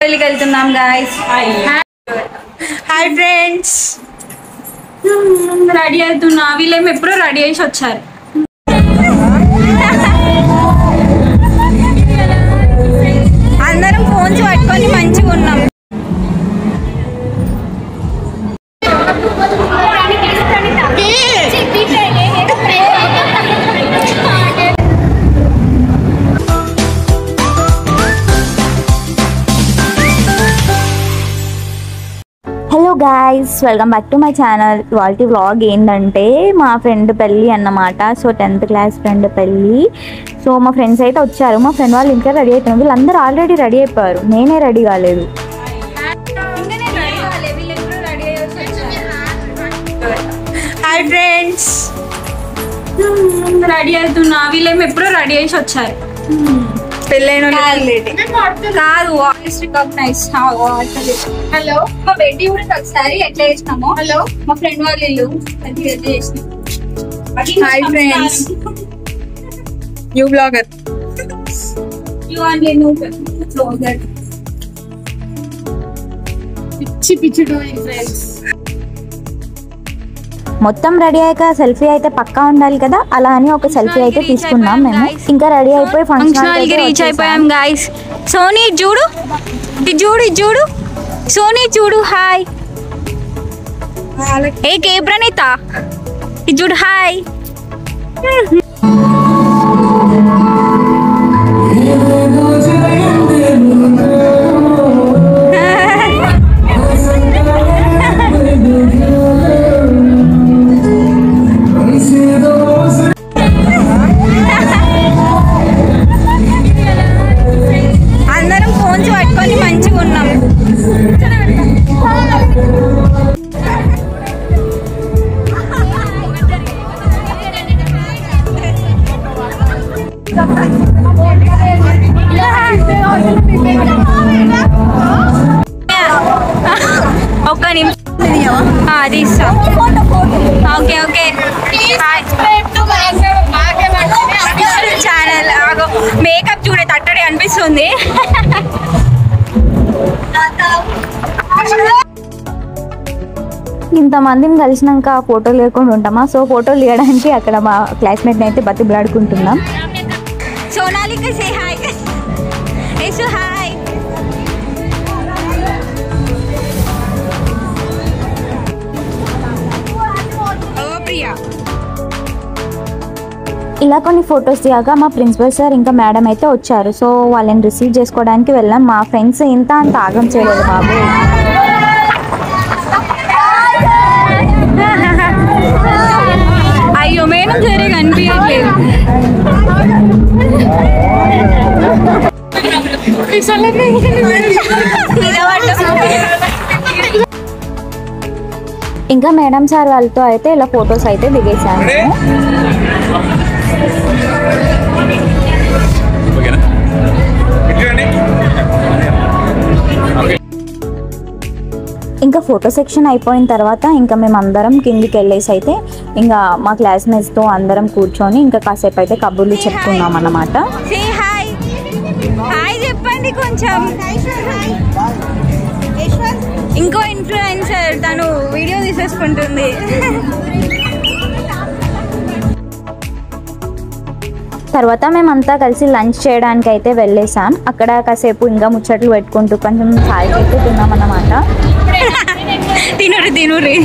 పెళ్ళికి వెళ్తున్నాం guys. Hi friends, ready అవుతున్నా. వీళ్ళేమో ఎప్పుడో రెడీ చేసి వచ్చారు. అందరం ఫోన్స్ పట్టుకొని మంచిగా ఉన్నాం. Hello guys, welcome back to my channel. ఇవాల్టి వ్లాగ్ ఏంటంటే మా ఫ్రెండ్ పెళ్ళి అన్నమాట. సో 10th క్లాస్ ఫ్రెండ్ పెళ్ళి. సో మా ఫ్రెండ్స్ అయితే వచ్చారు. మా ఫ్రెండ్ వాళ్ళు ఇంకా రెడీ అవుతున్నారు. వీళ్ళందరూ ఆల్రెడీ రెడీ అయిపోయారు, నేనే రెడీ కాలేదు. హాయ్ ఫ్రెండ్స్, రెడీ అవుతున్నా. వీళ్ళేమో ఎప్పుడో రెడీ చేసి వచ్చారు. పెళ్ళైన కాదు, వాయిస్ రికగ్నైజ్. హలో, మా బెడ్డి కూడా ఒకసారి ఎట్లా చేసినామో. హలో, మా ఫ్రెండ్ వాళ్ళ ఇల్లు ఎట్లా చేసినాం. Hi friends, new blogger. You are new blogger. పిచ్చి పిచ్చి డూయింగ్ ఫ్రెండ్స్. మొత్తం రెడీ అయ్యాక సెల్ఫీ అయితే పక్కా ఉండాలి కదా, అలా అని ఒక సెల్ఫీ అయితే తీసుకున్నాం మేము. ఇంకా రెడీ అయిపోయి ఫంక్షన్ హాల్ కి రీచ్ అయిపోయాం గాయ్స్. సోనీ చూడు, చూడు సోనీ చూడు. హాయ్ ఏ ప్రణీత, చూడు. హాయ్. అందరం ఫోన్స్ పట్టుకొని మంచిగా ఉన్నాం. ఒక్క నిమిషం అది ఇస్తా. Okay okay. ఛానల్ మేకప్ చూడే తట్టడే అనిపిస్తుంది. ఇంతమందిని కలిసినాక ఫోటోలు లేకుండా ఉంటామా? సో ఫోటోలు తీయడానికి అక్కడ మా క్లాస్మేట్ అయితే బతిబ్లాడుకుంటున్నాం. Sonalika say hi. Yesu hi. ఓ ప్రియా. ఇలా కొన్ని ఫొటోస్ దిగాక మా ప్రిన్సిపల్ సార్ ఇంకా మేడం అయితే వచ్చారు. సో వాళ్ళని రిసీవ్ చేసుకోవడానికి వెళ్ళాం. మా ఫ్రెండ్స్ ఇంత అంత ఆగం చేయలేదు బాబు. అయ్యో మేడం సరే కనిపించట్లేదు. ఇంకా మేడం సార్ వాళ్ళతో అయితే ఇలా ఫొటోస్ అయితే దిగేసాను. ఇంకా ఫోటో సెక్షన్ అయిపోయిన తర్వాత ఇంకా మేము అందరం కిందికి వెళ్ళేసి అయితే ఇంకా మా క్లాస్మేట్స్తో అందరం కూర్చొని ఇంకా కాసేపు అయితే కబుర్లు చెప్పుకున్నాం అన్నమాట. హాయ్ చెప్పండి కొంచెం. ఇంకో ఇన్ఫ్లుయెన్సర్ తను వీడియో తీసేసుకుంటుంది. తర్వాత మేమంతా కలిసి లంచ్ చేయడానికి అయితే వెళ్ళేసాం. అక్కడ కాసేపు ఇంకా ముచ్చట్లు పెట్టుకుంటూ కొంచెం ఛాయ్ అయితే తిన్నామన్నమాట. తినురి.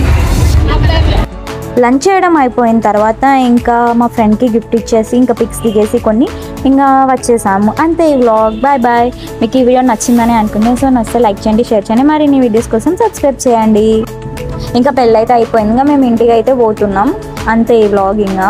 లంచ్ చేయడం అయిపోయిన తర్వాత ఇంకా మా ఫ్రెండ్కి గిఫ్ట్ ఇచ్చేసి ఇంకా పిక్స్ దిగేసి కొన్ని ఇంకా వచ్చేసాము. అంతే ఈ వ్లాగ్. Bye bye. మీకు ఈ వీడియో నచ్చిందని అనుకుంటే సో నచ్చితే లైక్ చేయండి, షేర్ చేయండి, మరిన్ని వీడియోస్ కోసం సబ్స్క్రైబ్ చేయండి. ఇంకా పెళ్ళి అయితే అయిపోయింది. ఇంకా మేము ఇంటికి అయితే పోతున్నాం. అంతే ఈ వ్లాగ్. ఇంకా